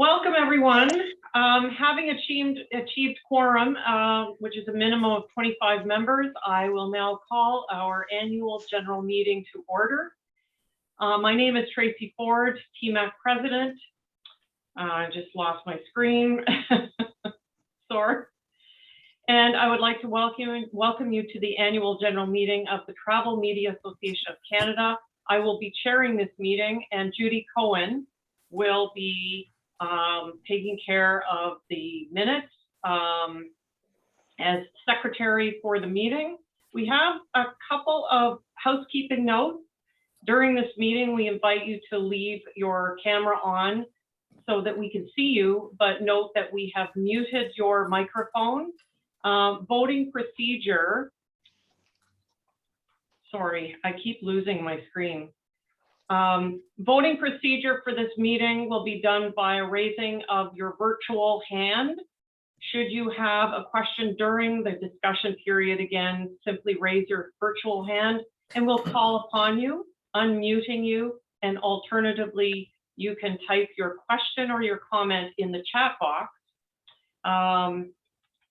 Welcome, everyone. Having achieved quorum, which is a minimum of 25 members, I will now call our annual general meeting to order. My name is Tracy Ford, TMAC president. I just lost my screen. Sorry. And I would like to welcome you to the annual general meeting of the Travel Media Association of Canada. I will be chairing this meeting, and Judy Cohen will be taking care of the minutes as secretary for the meeting. We have a couple of housekeeping notes. During this meeting, we invite you to leave your camera on so that we can see you, but note that we have muted your microphone. Voting procedure. Sorry, I keep losing my screen. Voting procedure for this meeting will be done by a raising of your virtual hand. Should you have a question during the discussion period, again, simply raise your virtual hand and we'll call upon you, unmuting you, and alternatively, you can type your question or your comment in the chat box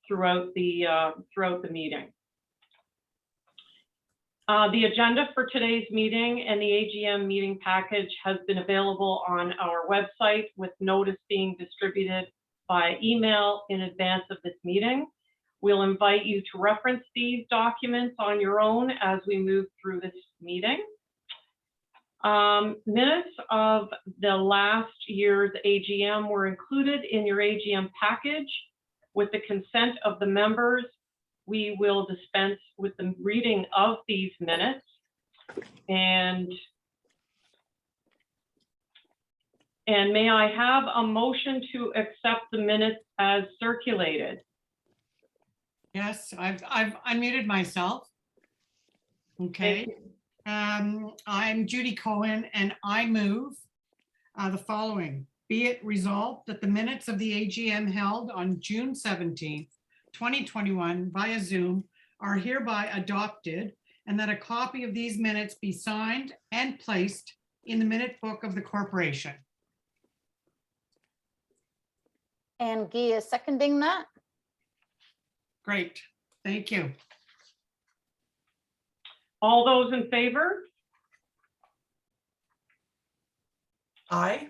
throughout the meeting. The agenda for today's meeting and the AGM meeting package has been available on our website with notice being distributed by email in advance of this meeting. We'll invite you to reference these documents on your own as we move through this meeting. Minutes of the last year's AGM were included in your AGM package. With the consent of the members, we will dispense with the reading of these minutes. And may I have a motion to accept the minutes as circulated? Yes, I've unmuted myself. Okay. I'm Judy Cohen, and I move the following. Be it resolved that the minutes of the AGM held on June 17th, 2021 via Zoom are hereby adopted, and that a copy of these minutes be signed and placed in the minute book of the corporation. And Guy is seconding that. Great, thank you. All those in favor? Aye.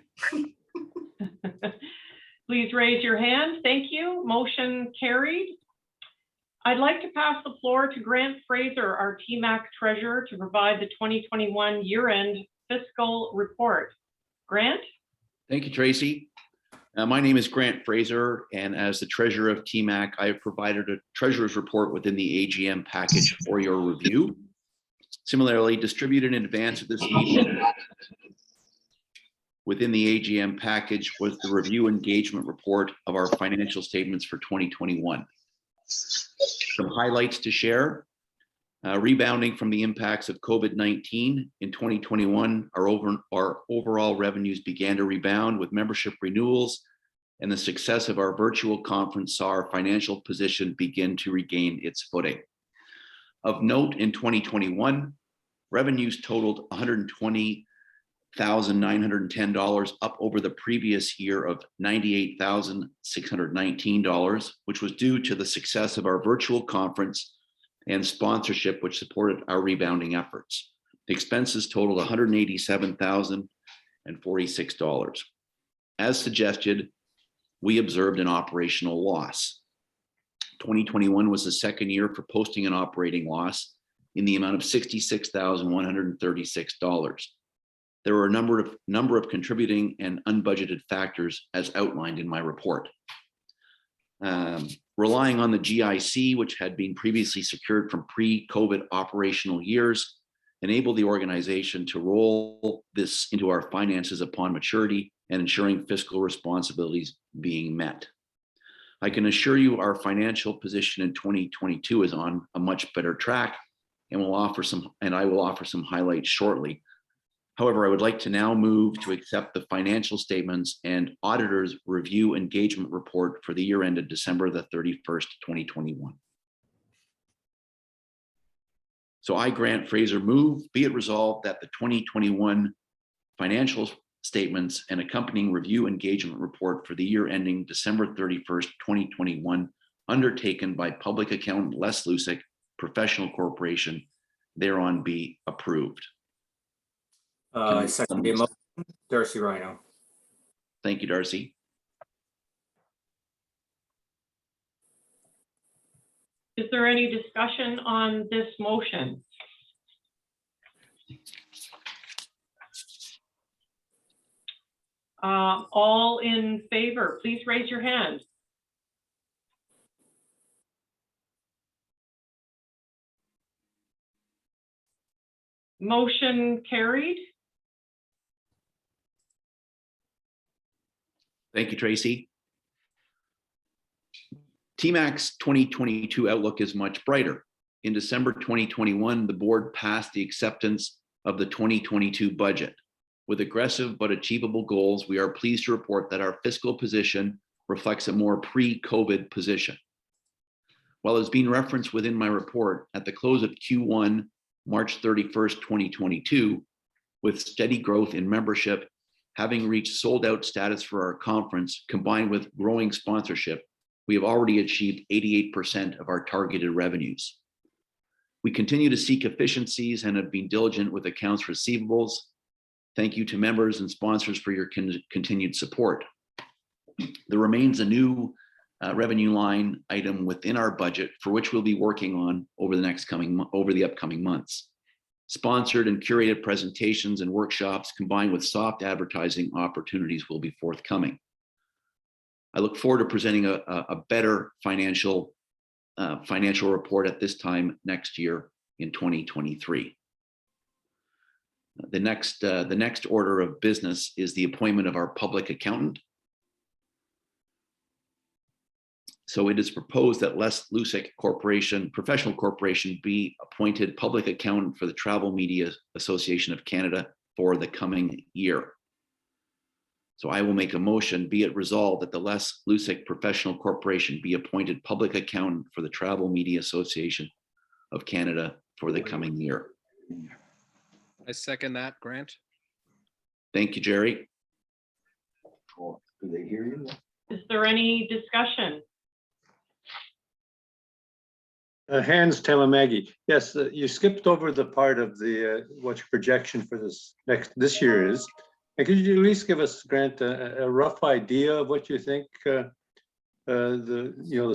Please raise your hand. Thank you. Motion carried. I'd like to pass the floor to Grant Fraser, our TMAC treasurer, to provide the 2021 year-end fiscal report. Grant? Thank you, Tracy. My name is Grant Fraser, and as the treasurer of TMAC, I have provided a treasurer's report within the AGM package for your review. Similarly, distributed in advance of this meeting within the AGM package was the review engagement report of our financial statements for 2021. Some highlights to share. Rebounding from the impacts of COVID-19 in 2021, our overall revenues began to rebound with membership renewals, and the success of our virtual conference saw our financial position begin to regain its footing. Of note, in 2021, revenues totaled $120,910, up over the previous year of $98,619, which was due to the success of our virtual conference and sponsorship, which supported our rebounding efforts. The expenses totaled $187,046. As suggested, we observed an operational loss. 2021 was the second year for posting an operating loss in the amount of $66,136. There were a number of contributing and unbudgeted factors as outlined in my report. Relying on the GIC, which had been previously secured from pre-COVID operational years, enabled the organization to roll this into our finances upon maturity and ensuring fiscal responsibilities being met. I can assure you our financial position in 2022 is on a much better track, and I will offer some highlights shortly. However, I would like to now move to accept the financial statements and auditor's review engagement report for the year ended December the 31st, 2021. So I, Grant Fraser, move, be it resolved that the 2021 financial statements and accompanying review engagement report for the year ending December 31st, 2021, undertaken by public accountant Les Lusick, Professional Corporation, thereon be approved. I second the motion. Darcy Rhyno. Thank you, Darcy. Is there any discussion on this motion? All in favor, please raise your hand. Motion carried. Thank you, Tracy. TMAC's 2022 outlook is much brighter. In December 2021, the board passed the acceptance of the 2022 budget. With aggressive but achievable goals, we are pleased to report that our fiscal position reflects a more pre-COVID position. While it's been referenced within my report, at the close of Q1, March 31st, 2022, with steady growth in membership, having reached sold out status for our conference, combined with growing sponsorship, we have already achieved 88% of our targeted revenues. We continue to seek efficiencies and have been diligent with accounts receivables. Thank you to members and sponsors for your continued support. There remains a new revenue line item within our budget for which we'll be working on over the upcoming months. Sponsored and curated presentations and workshops combined with soft advertising opportunities will be forthcoming. I look forward to presenting a better financial report at this time next year in 2023. The next order of business is the appointment of our public accountant. So it is proposed that Les Lusick Corporation, Professional Corporation, be appointed public accountant for the Travel Media Association of Canada for the coming year. So I will make a motion, be it resolved that the Les Lusick Professional Corporation be appointed public accountant for the Travel Media Association of Canada for the coming year. I second that, Grant. Thank you, Jerry. Do they hear you? Is there any discussion? Hans Telemagi. Yes, you skipped over the part of the what your projection for this year is. And could you at least give us, Grant, a rough idea of what you think the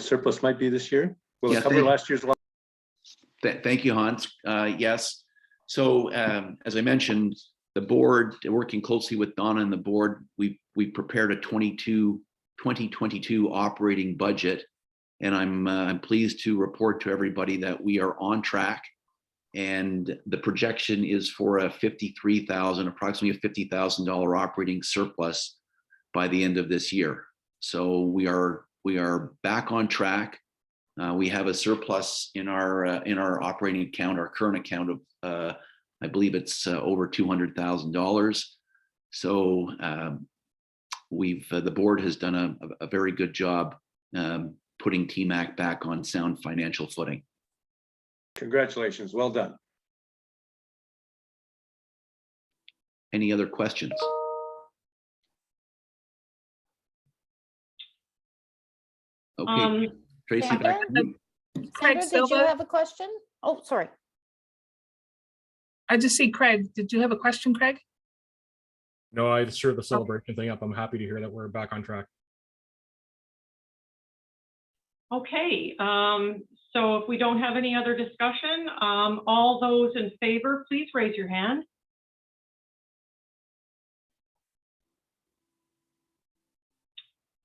surplus might be this year? Will it cover last year's loss? Thank you, Hans. Yes. So as I mentioned, the board, working closely with Donna and the board, we prepared a 2022 operating budget. And I'm pleased to report to everybody that we are on track. And the projection is for approximately a $50,000 operating surplus by the end of this year. So we are back on track. We have a surplus in our operating account, our current account of I believe it's over $200,000. So the board has done a very good job putting TMAC back on sound financial footing. Congratulations, well done. Any other questions? Okay, Tracy, back to you. Sandra, did you have a question? Oh, sorry. I just see Craig. Did you have a question, Craig? No, I just heard the celebration thing up. I'm happy to hear that we're back on track. Okay, so if we don't have any other discussion, all those in favor, please raise your hand.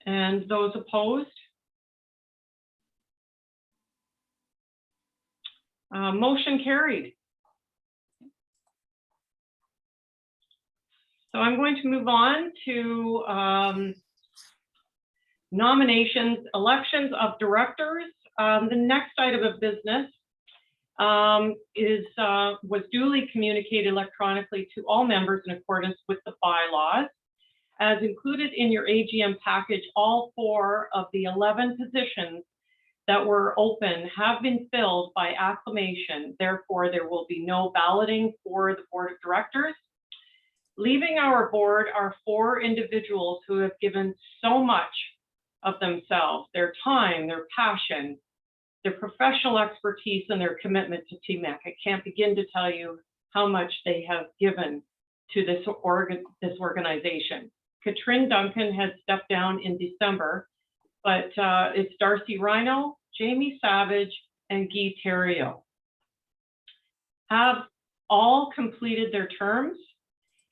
And those opposed? Motion carried. So I'm going to move on to nominations, elections of directors. The next item of business was duly communicated electronically to all members in accordance with the bylaws. As included in your AGM package, all 4 of the 11 positions that were open have been filled by acclamation. Therefore, there will be no balloting for the board of directors. Leaving our board are 4 individuals who have given so much of themselves, their time, their passion, their professional expertise, and their commitment to TMAC. I can't begin to tell you how much they have given to this organization. Katrin Duncan has stepped down in December, but it's Darcy Rhyno, Jami Savage, and Guy Theriault have all completed their terms,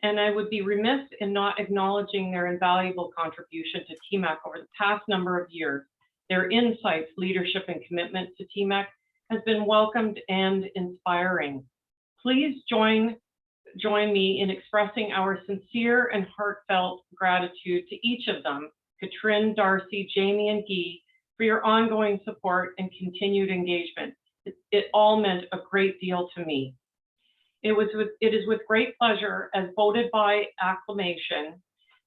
and I would be remiss in not acknowledging their invaluable contribution to TMAC over the past number of years. Their insights, leadership, and commitment to TMAC has been welcomed and inspiring. Please join me in expressing our sincere and heartfelt gratitude to each of them, Katrin, Darcy, Jami, and Guy, for your ongoing support and continued engagement. It all meant a great deal to me. It is with great pleasure, as voted by acclamation,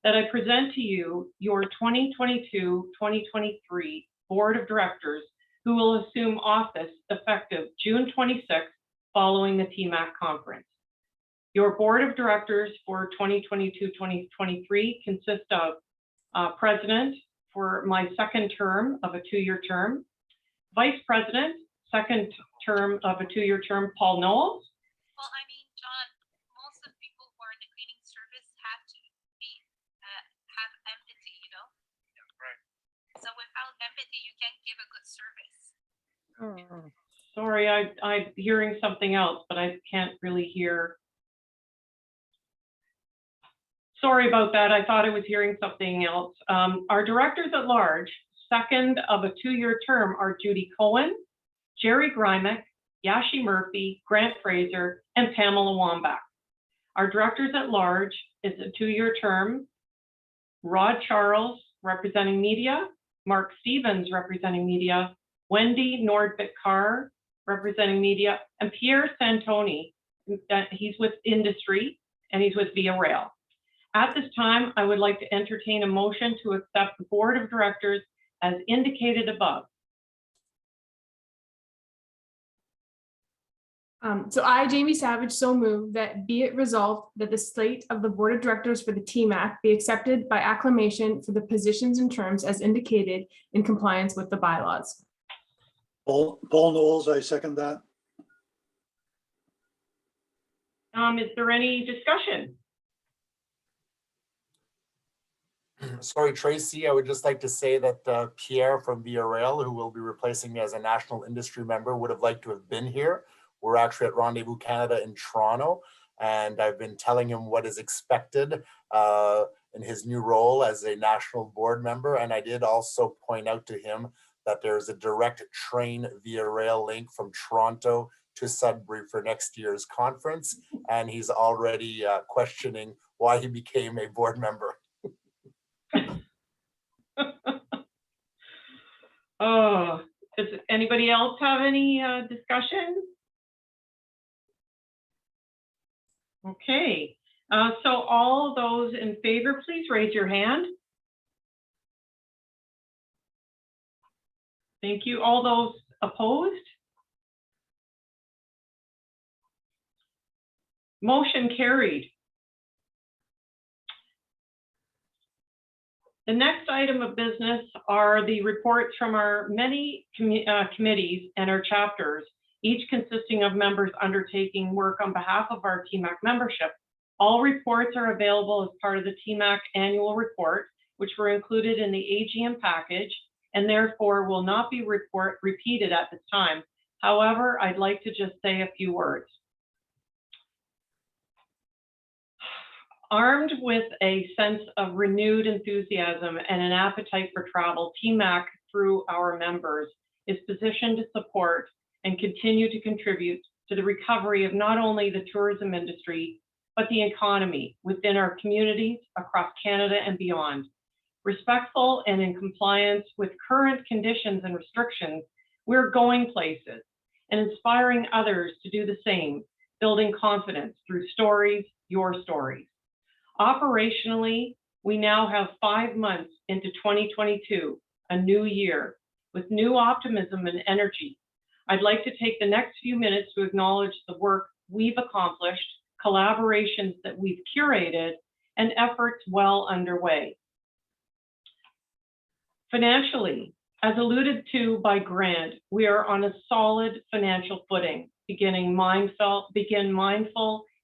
that I present to you your 2022-2023 Board of Directors, who will assume office effective June 26th following the TMAC conference. Your Board of Directors for 2022-2023 consists of President for my second term of a 2-year term, Vice President, second term of a 2-year term, Paul Knowles. Well, I mean, John, most of the people who are in the cleaning service have to have empathy, you know? Yeah, right. So without empathy, you can't give a good service. Sorry, I'm hearing something else, but I can't really hear. Sorry about that. I thought I was hearing something else. Our directors at large, second of a 2-year term, are Judy Cohen, Jerry Grymick, Yashi Murphy, Grant Fraser, and Pamela Wambach. Our directors at large is a 2-year term, Rod Charles representing media, Mark Stevens representing media, Wendy Nordvik-Carr representing media, and Pierre Santoni. He's with industry and he's with Via Rail. At this time, I would like to entertain a motion to accept the Board of Directors as indicated above. So I, Jami Savage, so move that be it resolved that the slate of the Board of Directors for the TMAC be accepted by acclamation for the positions and terms as indicated in compliance with the bylaws. Paul Knowles, I second that. Is there any discussion? Sorry, Tracy, I would just like to say that Pierre from Via Rail, who will be replacing me as a national industry member, would have liked to have been here. We're actually at Rendezvous Canada in Toronto, and I've been telling him what is expected in his new role as a national board member. And I did also point out to him that there's a direct train Via Rail link from Toronto to Sudbury for next year's conference. And he's already questioning why he became a board member. Oh, does anybody else have any discussion? Okay, so all those in favor, please raise your hand. Thank you. All those opposed? Motion carried. The next item of business are the reports from our many committees and our chapters, each consisting of members undertaking work on behalf of our TMAC membership. All reports are available as part of the TMAC annual report, which were included in the AGM package, and therefore will not be repeated at this time. However, I'd like to just say a few words. Armed with a sense of renewed enthusiasm and an appetite for travel, TMAC, through our members, is positioned to support and continue to contribute to the recovery of not only the tourism industry, but the economy within our communities across Canada and beyond. Respectful and in compliance with current conditions and restrictions, we're going places and inspiring others to do the same, building confidence through stories, your stories. Operationally, we now have 5 months into 2022, a new year, with new optimism and energy. I'd like to take the next few minutes to acknowledge the work we've accomplished collaborations that we've curated, and efforts well underway. Financially, as alluded to by Grant, we are on a solid financial footing, begin mindful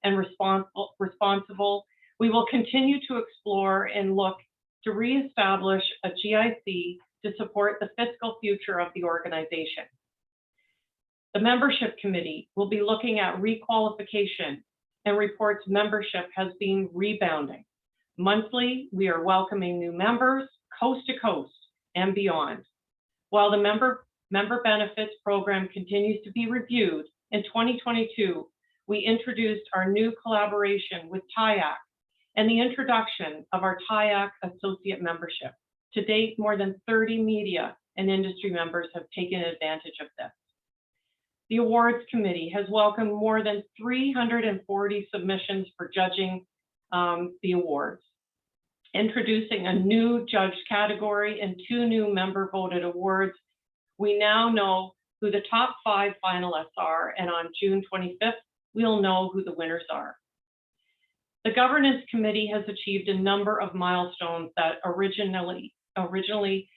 and responsible. We will continue to explore and look to reestablish a GIC to support the fiscal future of the organization. The membership committee will be looking at requalification and reports membership has been rebounding. Monthly, we are welcoming new members coast to coast and beyond. While the member benefits program continues to be reviewed, in 2022, we introduced our new collaboration with TMAC and the introduction of our TMAC associate membership. To date, more than 30 media and industry members have taken advantage of this. The awards committee has welcomed more than 340 submissions for judging the awards, introducing a new judge category and 2 new member voted awards. We now know who the top 5 finalists are, and on June 25th, we'll know who the winners are. The governance committee has achieved a number of milestones that originally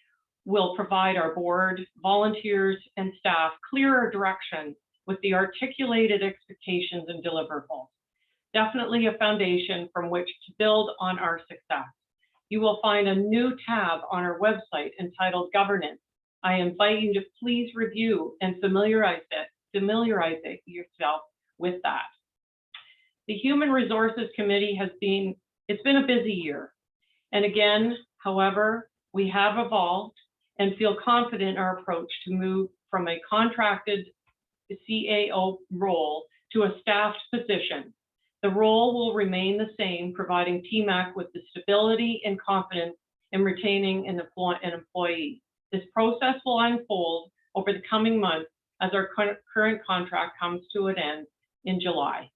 will provide our board, volunteers, and staff clearer direction with the articulated expectations and deliverables. Definitely a foundation from which to build on our success. You will find a new tab on our website entitled Governance. I invite you to please review and familiarize yourself with that. The Human Resources Committee it's been a busy year. And again, however, we have evolved and feel confident in our approach to move from a contracted CAO role to a staffed position. The role will remain the same, providing TMAC with the stability and confidence in retaining an employee. This process will unfold over the coming months as our current contract comes to an end in July.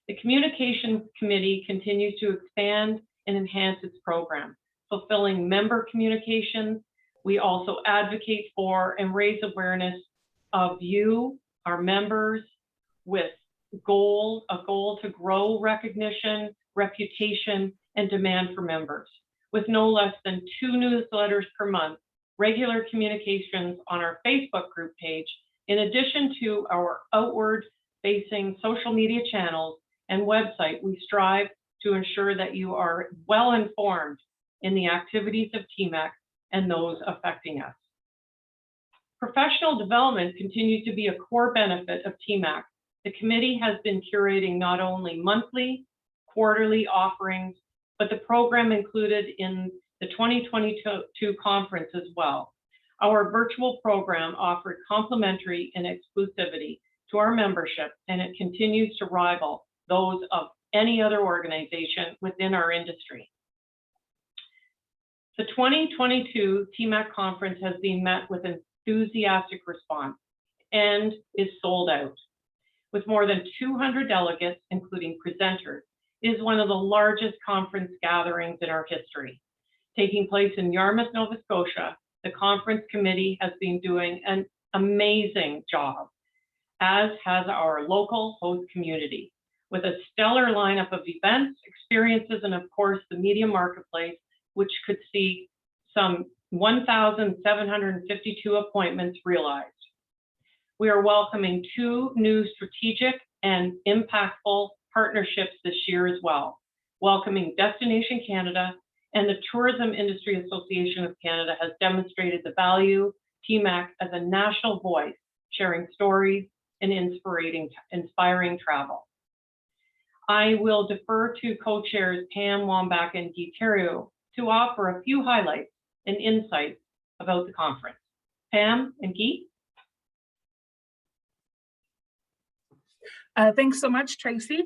The Communications Committee continues to expand and enhance its program, fulfilling member communications. We also advocate for and raise awareness of you, our members, with a goal to grow recognition, reputation, and demand for members. With no less than 2 newsletters per month, regular communications on our Facebook group page, in addition to our outward-facing social media channels and website, we strive to ensure that you are well informed in the activities of TMAC and those affecting us. Professional development continues to be a core benefit of TMAC. The committee has been curating not only monthly, quarterly offerings, but the program included in the 2022 conference as well. Our virtual program offered complimentary and exclusivity to our membership, and it continues to rival those of any other organization within our industry. The 2022 TMAC conference has been met with enthusiastic response and is sold out. With more than 200 delegates, including presenters, it is one of the largest conference gatherings in our history. Taking place in Yarmouth, Nova Scotia, the conference committee has been doing an amazing job, as has our local host community, with a stellar lineup of events, experiences, and of course, the media marketplace, which could see some 1,752 appointments realized. We are welcoming 2 new strategic and impactful partnerships this year as well, welcoming Destination Canada and the Tourism Industry Association of Canada has demonstrated the value TMAC as a national voice, sharing stories and inspiring travel. I will defer to co-chairs Pam Wambach and Guy Theriault to offer a few highlights and insights about the conference. Pam and Guy? Thanks so much, Tracy.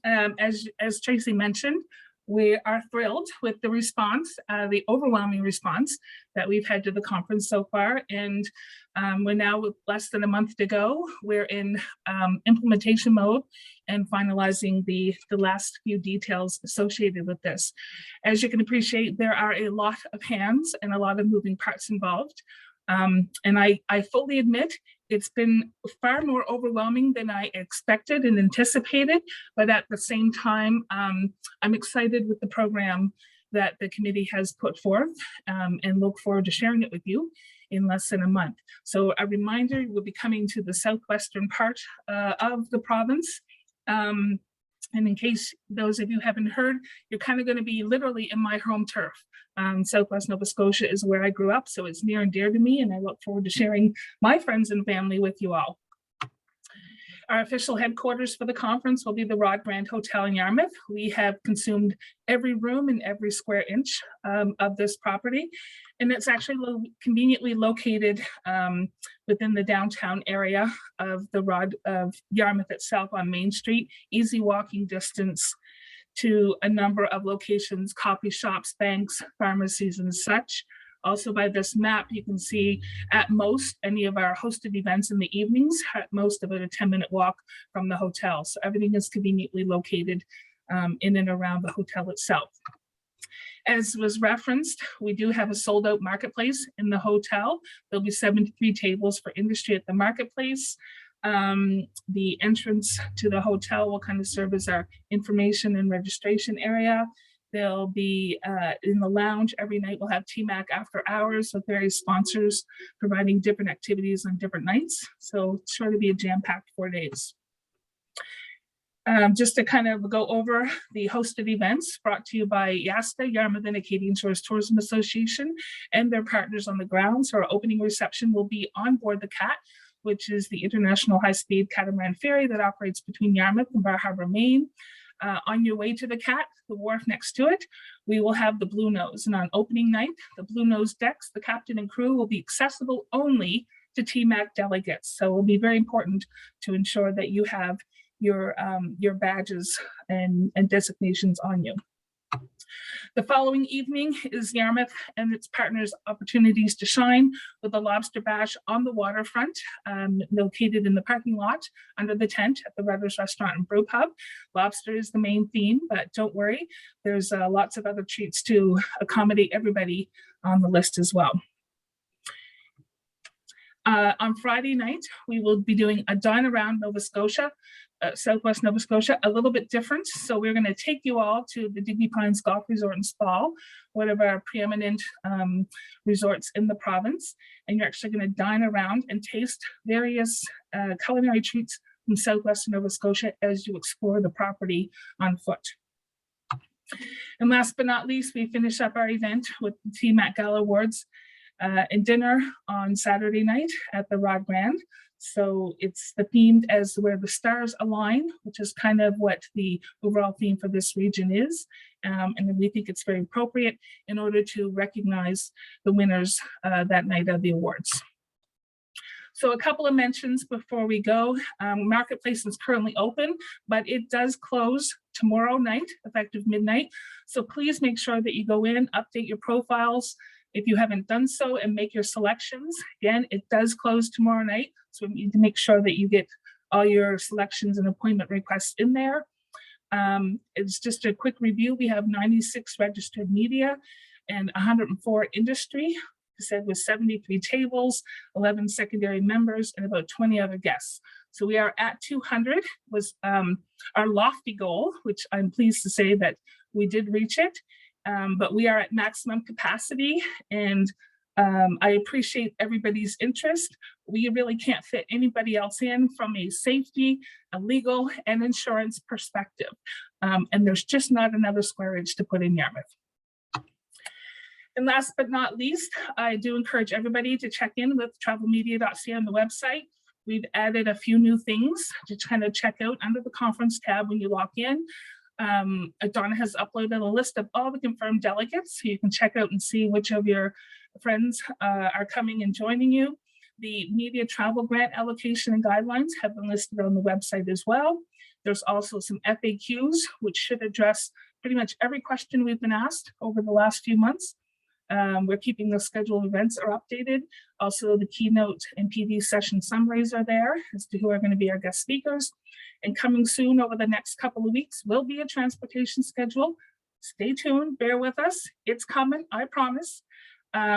As Tracy mentioned, we are thrilled with the response, the overwhelming response that we've had to the conference so far. And we're now with less than a month to go. We're in implementation mode and finalizing the last few details associated with this. As you can appreciate, there are a lot of hands and a lot of moving parts involved. And I fully admit It's been far more overwhelming than I expected and anticipated, but at the same time, I'm excited with the program that the committee has put forth and look forward to sharing it with you in less than a month. So a reminder, we'll be coming to the southwestern part of the province. And in case those of you haven't heard, you're kind of going to be literally in my home turf. Southwest Nova Scotia is where I grew up, so it's near and dear to me, and I look forward to sharing my friends and family with you all. Our official headquarters for the conference will be the Rod Grand Hotel in Yarmouth. We have consumed every room and every square inch of this property, and it's actually conveniently located within the downtown area of the of Yarmouth itself on Main Street, easy walking distance to a number of locations, coffee shops, banks, pharmacies, and such. Also by this map, you can see at most any of our hosted events in the evenings, at most about a 10-minute walk from the hotel. So everything is conveniently located in and around the hotel itself. As was referenced, we do have a sold out marketplace in the hotel. There'll be 73 tables for industry at the marketplace. The entrance to the hotel will kind of serve as our information and registration area. They'll be in the lounge every night. We'll have TMAC after hours with various sponsors providing different activities on different nights. So it's sure to be a jam-packed 4 days. Just to kind of go over the hosted events brought to you by YASTA, Yarmouth and Acadian Shores Tourism Association, and their partners on the ground. So our opening reception will be on board the CAT, which is the International High-Speed Catamaran Ferry that operates between Yarmouth and Bar Harbor, Maine. On your way to the CAT, the wharf next to it, we will have the Blue Nose. And on opening night, the Blue Nose decks, the captain and crew will be accessible only to TMAC delegates. So it will be very important to ensure that you have your badges and designations on you. The following evening is Yarmouth and its partners' opportunities to shine with a lobster bash on the waterfront, located in the parking lot under the tent at the Rudders Restaurant and Brew Pub. Lobster is the main theme, but don't worry, there's lots of other treats to accommodate everybody on the list as well. On Friday night, we will be doing a dine around Nova Scotia, Southwest Nova Scotia, a little bit different. So we're going to take you all to the Digby Pines Golf Resort and Spa, one of our preeminent resorts in the province. And you're actually going to dine around and taste various culinary treats from Southwest Nova Scotia as you explore the property on foot. And last but not least, we finish up our event with the TMAC Gala Awards and dinner on Saturday night at the Rod Grand. So it's the themed as where the stars align, which is kind of what the overall theme for this region is. And we think it's very appropriate in order to recognize the winners that night of the awards. So a couple of mentions before we go. Marketplace is currently open, but it does close tomorrow night, effective midnight. So please make sure that you go in, update your profiles if you haven't done so, and make your selections. Again, it does close tomorrow night, so we need to make sure that you get all your selections and appointment requests in there. It's just a quick review. We have 96 registered media and 104 industry, said with 73 tables, 11 secondary members, and about 20 other guests. So we are at 200 was our lofty goal, which I'm pleased to say that we did reach it. But we are at maximum capacity, and I appreciate everybody's interest. We really can't fit anybody else in from a safety, a legal, and insurance perspective. And there's just not another square inch to put in Yarmouth. And last but not least, I do encourage everybody to check in with travelmedia.ca on the website. We've added a few new things to kind of check out under the conference tab when you log in. Donna has uploaded a list of all the confirmed delegates, so you can check out and see which of your friends are coming and joining you. The media travel grant allocation and guidelines have been listed on the website as well. There's also some FAQs, which should address pretty much every question we've been asked over the last few months. We're keeping the scheduled events are updated. Also, the keynote and PD session summaries are there as to who are going to be our guest speakers. And coming soon over the next couple of weeks will be a transportation schedule. Stay tuned, bear with us. It's coming, I promise.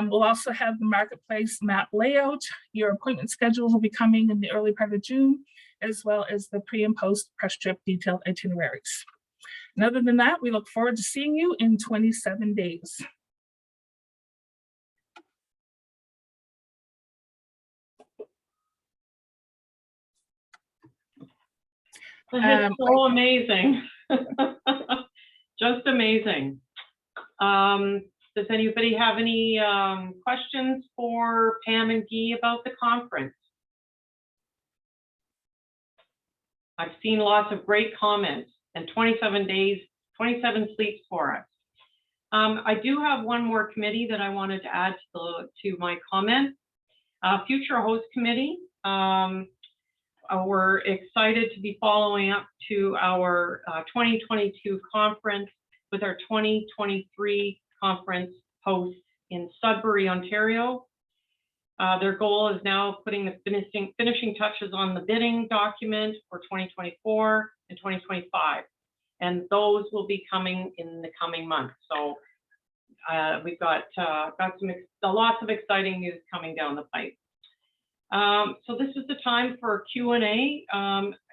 We'll also have the marketplace map layout. Your appointment schedules will be coming in the early part of June, as well as the pre and post press trip detailed itineraries. And other than that, we look forward to seeing you in 27 days. It's so amazing. Just amazing. Does anybody have any questions for Pam and Guy about the conference? I've seen lots of great comments and 27 days, 27 sleeps for us. I do have one more committee that I wanted to add to my comment. Future Host Committee. We're excited to be following up to our 2022 conference with our 2023 conference host in Sudbury, Ontario. Their goal is now putting the finishing touches on the bidding document for 2024 and 2025. And those will be coming in the coming months. So we've got lots of exciting news coming down the pipe. So this is the time for Q&A.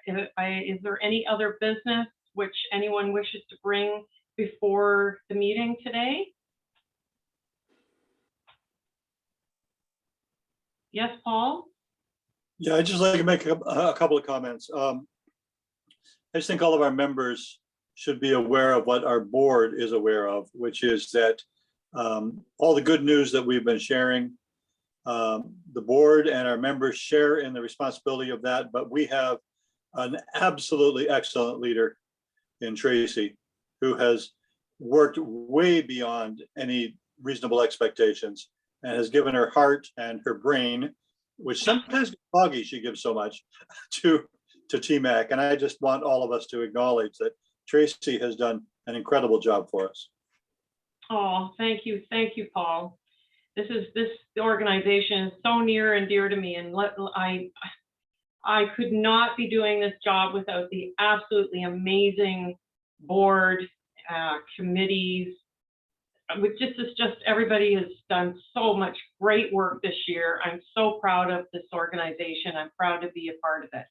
Is there any other business which anyone wishes to bring before the meeting today? Yes, Paul? Yeah, I'd just like to make a couple of comments. I just think all of our members should be aware of what our board is aware of, which is that all the good news that we've been sharing, the board and our members share in the responsibility of that, but we have an absolutely excellent leader in Tracy, who has worked way beyond any reasonable expectations and has given her heart and her brain, which sometimes gets foggy, she gives so much, to TMAC. And I just want all of us to acknowledge that Tracy has done an incredible job for us. Oh, thank you, Paul. This organization is so near and dear to me, and I could not be doing this job without the absolutely amazing board, committees. It's just everybody has done so much great work this year. I'm so proud of this organization. I'm proud to be a part of it.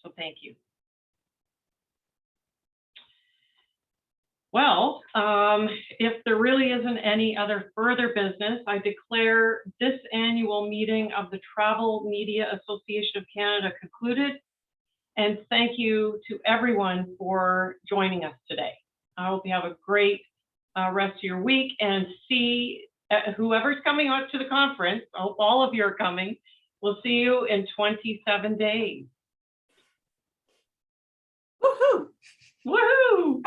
So thank you. Well, if there really isn't any other further business, I declare this annual meeting of the Travel Media Association of Canada concluded. And thank you to everyone for joining us today. I hope you have a great rest of your week, and see whoever's coming out to the conference. I hope all of you are coming. We'll see you in 27 days. Woohoo! Woohoo!